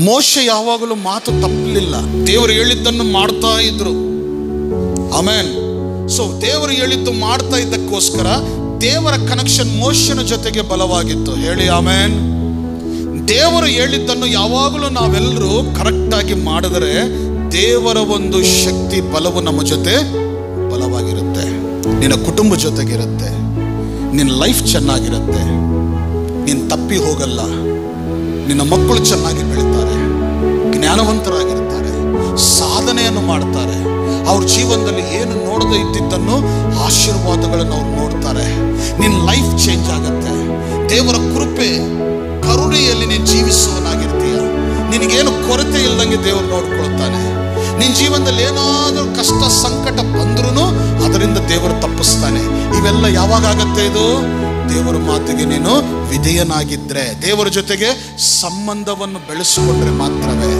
ಮೋಶೆ ಯಾವಾಗಲೂ ಮಾತು ತಪ್ಪಲಿಲ್ಲ, ದೇವರು ಹೇಳಿದ್ದನ್ನು ಮಾಡ್ತಾ ಇದ್ರು. ಆಮೆನ್. ಸೊ ದೇವರು ಹೇಳಿದ್ದು ಮಾಡ್ತಾ ಇದ್ದಕ್ಕೋಸ್ಕರ ದೇವರ ಕನೆಕ್ಷನ್ ಮೋಶೆನ ಜೊತೆಗೆ ಬಲವಾಗಿತ್ತು. ಹೇಳಿ ಆಮೆನ್. ದೇವರು ಹೇಳಿದ್ದನ್ನು ಯಾವಾಗಲೂ ನಾವೆಲ್ಲರೂ ಕರೆಕ್ಟಾಗಿ ಮಾಡಿದರೆ ದೇವರ ಒಂದು ಶಕ್ತಿ ಬಲವು ನಮ್ಮ ಜೊತೆ ಬಲವಾಗಿರುತ್ತೆ. ನಿನ್ನ ಕುಟುಂಬ ಜೊತೆಗಿರುತ್ತೆ, ನಿನ್ನ ಲೈಫ್ ಚೆನ್ನಾಗಿರುತ್ತೆ, ನೀನು ತಪ್ಪಿ ಹೋಗಲ್ಲ, ನಿನ್ನ ಮಕ್ಕಳು ಚೆನ್ನಾಗಿ ಬೆಳೀತಾರೆ, ಜ್ಞಾನವಂತರಾಗಿರ್ತಾರೆ, ಸಾಧನೆಯನ್ನು ಮಾಡ್ತಾರೆ, ಅವ್ರ ಜೀವನದಲ್ಲಿ ಏನು ನೋಡದೇ ಇದ್ದಿದ್ದನ್ನು ಆಶೀರ್ವಾದಗಳನ್ನು ಅವ್ರು ನೋಡ್ತಾರೆ. ನಿನ್ನ ಲೈಫ್ ಚೇಂಜ್ ಆಗುತ್ತೆ. ದೇವರ ಕೃಪೆ ಕರುಣೆಯಲ್ಲಿ ನೀನು ಜೀವಿಸುವನಾಗಿರ್ತೀಯ. ನಿನಗೇನು ಕೊರತೆ ಇಲ್ಲದಂಗೆ ದೇವರು ನೋಡ್ಕೊಳ್ತಾನೆ. ನಿನ್ನ ಜೀವನದಲ್ಲಿ ಏನಾದರೂ ಕಷ್ಟ ಸಂಕಟ ಬಂದ್ರೂ ಅದರಿಂದ ದೇವರು ತಪ್ಪಿಸ್ತಾನೆ. ಇವೆಲ್ಲ ಯಾವಾಗ ಆಗತ್ತೆ? ಇದು ದೇವರ ಮಾತಿಗೆ ನೀನು ವಿಧೇಯನಾಗಿದ್ರೆ, ದೇವರ ಜೊತೆಗೆ ಸಂಬಂಧವನ್ನು ಬೆಳೆಸಿಕೊಂಡ್ರೆ ಮಾತ್ರವೇ.